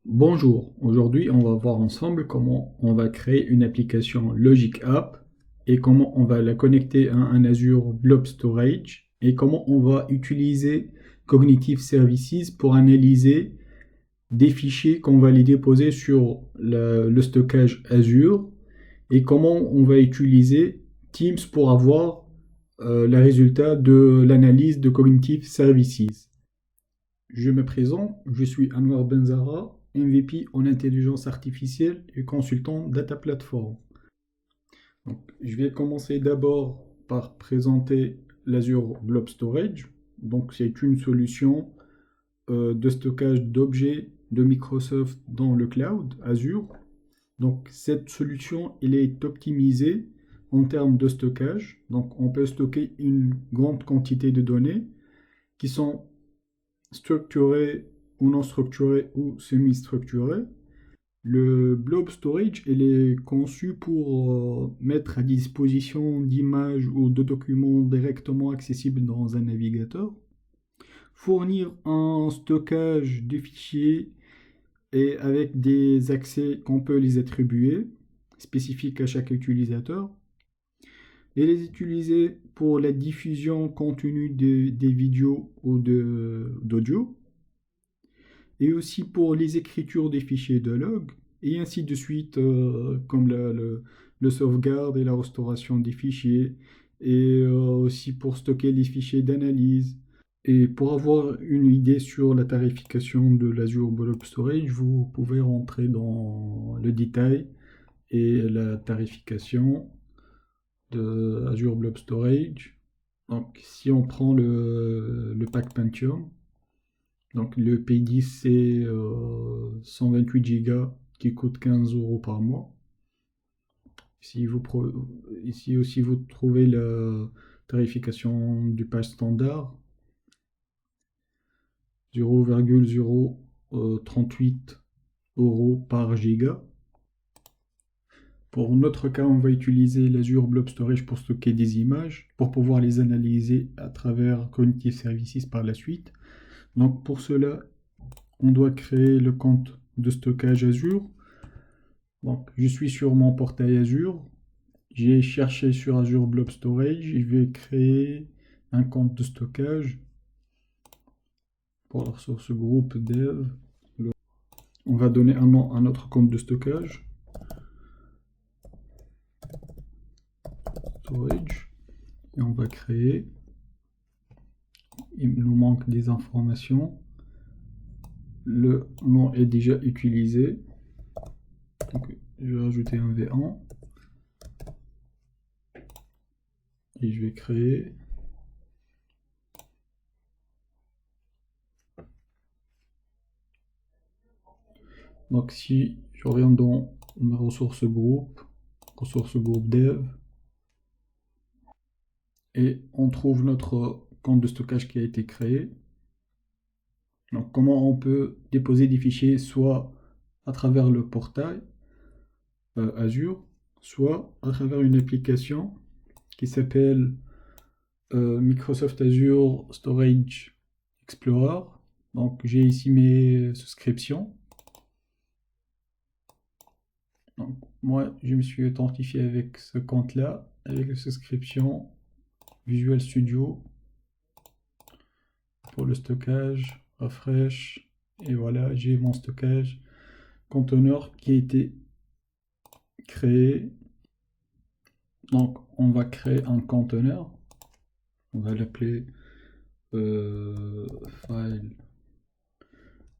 Bonjour, aujourd'hui on va voir ensemble comment on va créer une application Logic App et comment on va la connecter à un Azure Blob Storage et comment on va utiliser Cognitive Services pour analyser des fichiers qu'on va les déposer sur le stockage Azure et comment on va utiliser Teams pour avoir le résultat de l'analyse de Cognitive Services. Je me présente, je suis Anwar Benzara, MVP en intelligence artificielle et consultant Data Platform. Donc, je vais commencer d'abord par présenter l'Azure Blob Storage. Donc, c'est une solution de stockage d'objets de Microsoft dans le cloud Azure. Donc, cette solution, elle est optimisée en termes de stockage. Donc, on peut stocker une grande quantité de données qui sont structuré ou non structuré ou semi-structuré. Le blob storage, il est conçu pour mettre à disposition d'images ou de documents directement accessibles dans un navigateur, fournir un stockage de fichiers et avec des accès qu'on peut les attribuer, spécifiques à chaque utilisateur, et les utiliser pour la diffusion continue des vidéos ou d'audio, et aussi pour les écritures des fichiers de log, et ainsi de suite, comme le sauvegarde et la restauration des fichiers, et aussi pour stocker les fichiers d'analyse. Et pour avoir une idée sur la tarification de l'Azure Blob Storage, vous pouvez rentrer dans le détail et la tarification de Azure Blob Storage. Donc si on prend le pack Pentium, donc le P10 c'est 128 Go qui coûte 15 euros par mois. Ici aussi vous trouvez la tarification du pass standard 0,038 euros par giga. Pour notre cas, on va utiliser l'Azure Blob Storage pour stocker des images, pour pouvoir les analyser à travers Cognitive Services par la suite. Donc pour cela, on doit créer le compte de stockage Azure. Donc, je suis sur mon portail Azure. J'ai cherché sur Azure Blob Storage. Je vais créer un compte de stockage pour la ressource groupe dev. On va donner un nom à notre compte de stockage. Storage. Et on va créer. Il nous manque des informations. Le nom est déjà utilisé. Donc, je vais rajouter un V1. Et je vais créer. Donc si je reviens dans mes ressources groupe dev, et on trouve notre compte de stockage qui a été créé. Donc comment on peut déposer des fichiers soit à travers le portail Azure, soit à travers une application qui s'appelle Microsoft Azure Storage Explorer. Donc j'ai ici mes souscriptions. Donc, moi, je me suis authentifié avec ce compte-là, avec la souscription Visual Studio pour le stockage, refresh, et voilà, j'ai mon stockage conteneur qui a été créé. Donc, on va créer un conteneur, on va l'appeler file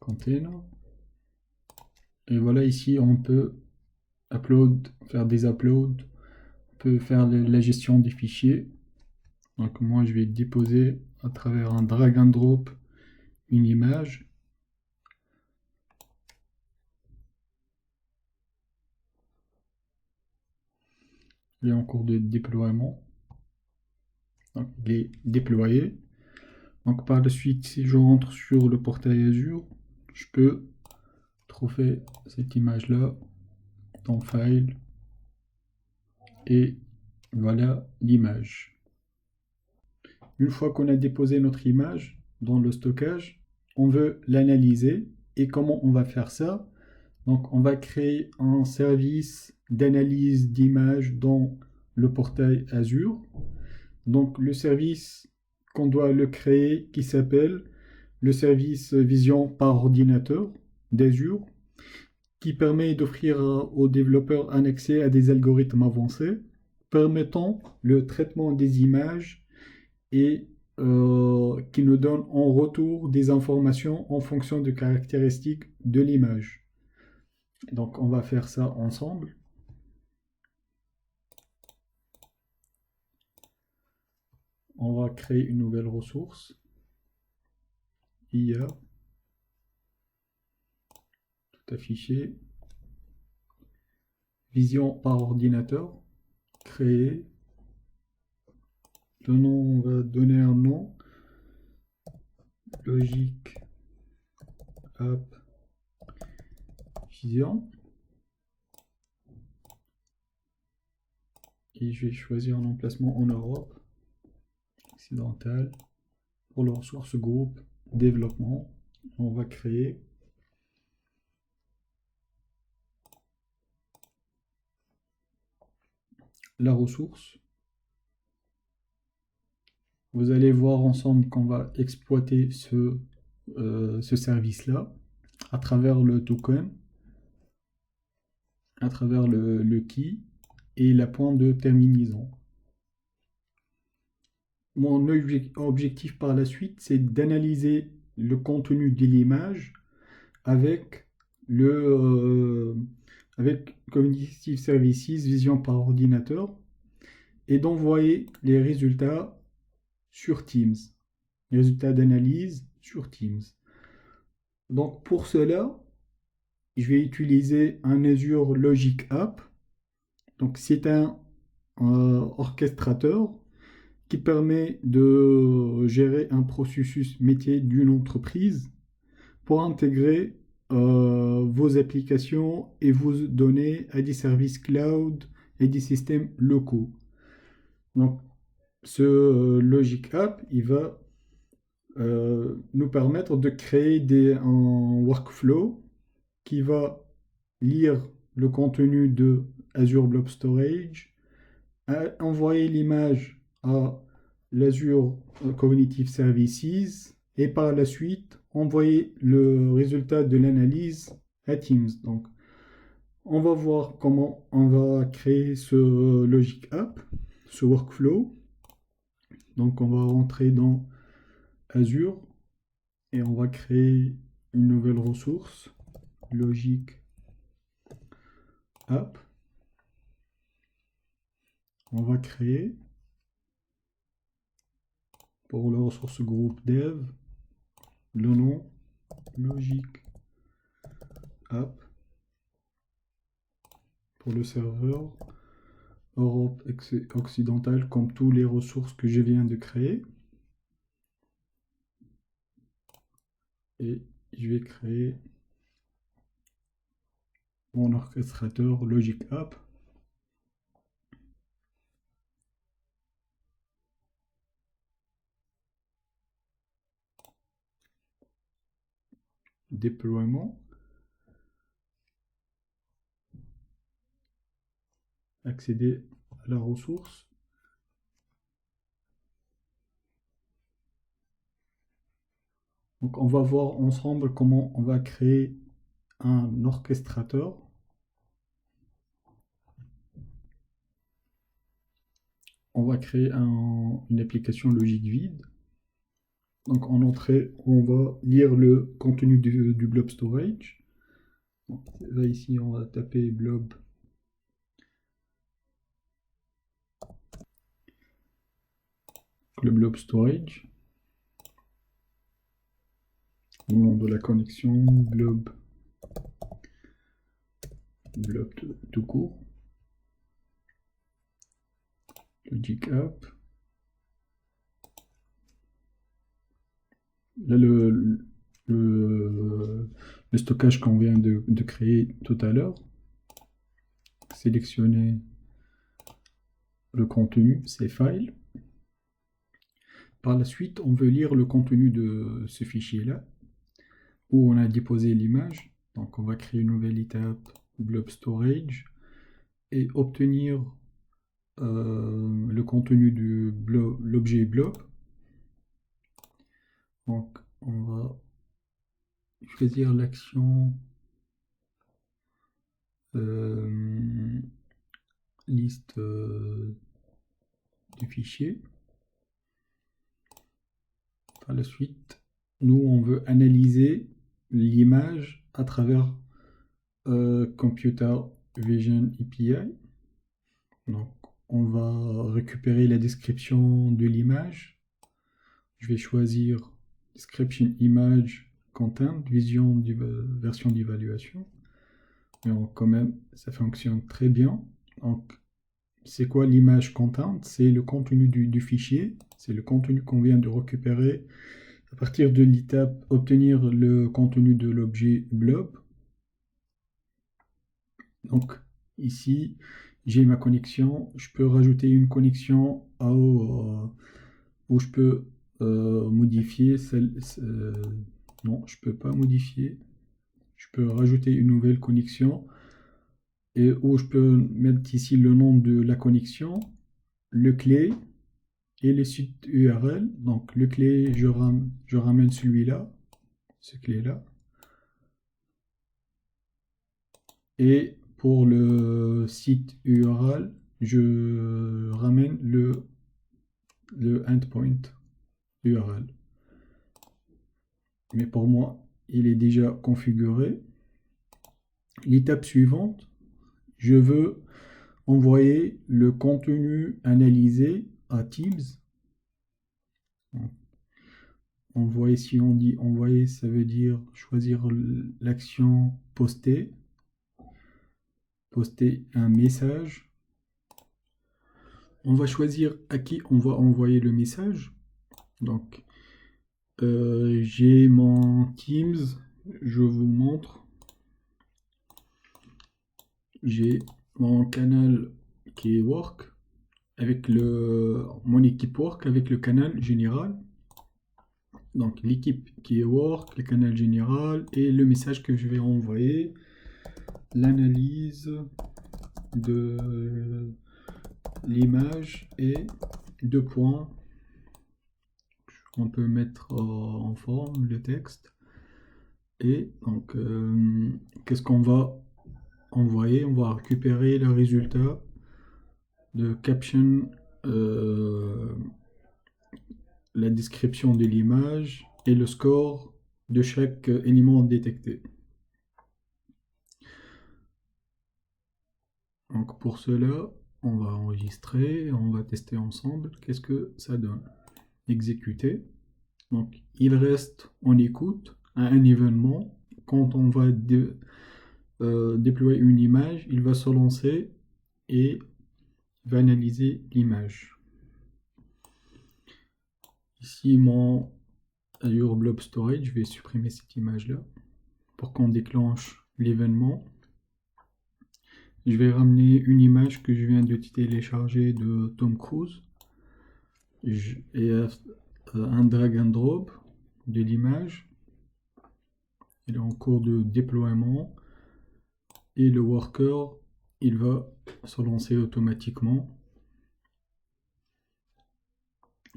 container, et voilà, ici on peut faire des uploads, on peut faire la gestion des fichiers. Donc moi je vais déposer à travers un drag and drop une image. Il est en cours de déploiement. Donc il est déployé. Donc par la suite, si je rentre sur le portail Azure, je peux trouver cette image là dans File. Et voilà l'image. Une fois qu'on a déposé notre image dans le stockage, on veut l'analyser. Et comment on va faire ça? Donc, on va créer un service d'analyse d'image dans le portail Azure. Donc, le service qu'on doit le créer qui s'appelle le service vision par ordinateur d'Azure, qui permet d'offrir aux développeurs un accès à des algorithmes avancés permettant le traitement des images et qui nous donne en retour des informations en fonction des caractéristiques de l'image. Donc on va faire ça ensemble. On va créer une nouvelle ressource. IA. Tout affiché. Vision par ordinateur. Créer. Le nom, on va donner un nom. Logic App Vision. Et je vais choisir un emplacement en Europe occidentale. Pour la ressource groupe développement, on va créer la ressource. Vous allez voir ensemble qu'on va exploiter ce service-là à travers le token, à travers le key et la pointe de terminaison. Mon objectif par la suite, c'est d'analyser le contenu de l'image avec avec Cognitive Services, vision par ordinateur, et d'envoyer les résultats sur Teams. Les résultats d'analyse sur Teams. Donc pour cela, je vais utiliser un Azure Logic App. Donc c'est un orchestrateur qui permet de gérer un processus métier d'une entreprise pour intégrer vos applications et vos données à des services cloud et des systèmes locaux. Donc ce Logic App, il va nous permettre de créer un workflow qui va lire le contenu de Azure Blob Storage, envoyer l'image à l'Azure Cognitive Services et par la suite envoyer le résultat de l'analyse à Teams. Donc, on va voir comment on va créer ce Logic App, ce workflow. Donc, on va rentrer dans Azure et on va créer une nouvelle ressource, Logic App. On va créer pour la ressource groupe dev le nom Logic App pour le serveur Europe occidentale comme toutes les ressources que je viens de créer. Et je vais créer mon orchestrateur Logic App. Déploiement. Accéder à la ressource. Donc on va voir ensemble comment on va créer un orchestrateur. On va créer une application logique vide. Donc en entrée, on va lire le contenu du blob storage. Donc, là ici, on va taper blob le blob storage. Au nom de la connexion, blob tout court. Logic App. Là, le stockage qu'on vient de créer tout à l'heure. Sélectionner le contenu, ces files. Par la suite, on veut lire le contenu de ce fichier-là, où on a déposé l'image. Donc on va créer une nouvelle étape blob storage et obtenir le contenu de l'objet blob. Donc on va choisir l'action liste du fichier. Par la suite, nous on veut analyser l'image à travers Computer Vision API. Donc on va récupérer la description de l'image. Je vais choisir Description Image Content, version d'évaluation. Mais quand même, ça fonctionne très bien. Donc, c'est quoi l'image content? C'est le contenu du fichier. C'est le contenu qu'on vient de récupérer à partir de l'étape obtenir le contenu de l'objet blob. Donc, ici, j'ai ma connexion. Je peux rajouter une connexion où je peux modifier non, je peux pas modifier. Je peux rajouter une nouvelle connexion et où je peux mettre ici le nom de la connexion, le clé et les sites URL. Donc le clé, je ramène celui-là, ce clé-là. Et pour le site URL, je ramène le endpoint URL. Mais pour moi, il est déjà configuré. L'étape suivante, je veux envoyer le contenu analysé à Teams. Envoyer, si on dit envoyer, ça veut dire choisir l'action poster. Poster un message. On va choisir à qui on va envoyer le message. Donc, j'ai mon Teams, je vous montre. J'ai mon canal qui est Work avec mon équipe Work avec le canal général. Donc l'équipe qui est Work, le canal général et le message que je vais envoyer, l'analyse de l'image et deux points. On peut mettre en forme le texte. Et donc qu'est-ce qu'on va envoyer? On va récupérer le résultat de caption, la description de l'image et le score de chaque élément détecté. Donc pour cela, on va enregistrer, on va tester ensemble. Qu'est-ce que ça donne? Exécuter. Donc il reste en écoute à un événement. Quand on va déployer une image, il va se lancer et va analyser l'image. Ici, mon Azure Blob Storage, je vais supprimer cette image-là pour qu'on déclenche l'événement. Je vais ramener une image que je viens de télécharger de Tom Cruise et un drag and drop de l'image. Il est en cours de déploiement et le worker, il va se lancer automatiquement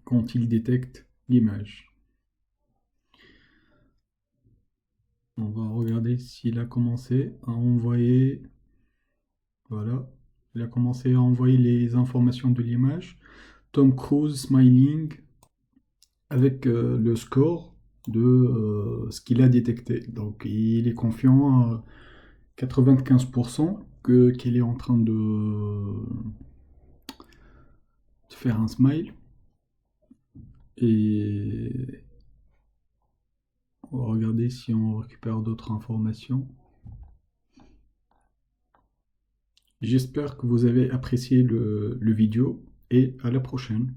quand il détecte l'image. On va regarder s'il a commencé à envoyer. Voilà, il a commencé à envoyer les informations de l'image. Tom Cruise smiling avec le score de ce qu'il a détecté. Donc il est confiant à 95% qu'il est en train de faire un smile. Et on va regarder si on récupère d'autres informations. J'espère que vous avez apprécié le vidéo et à la prochaine.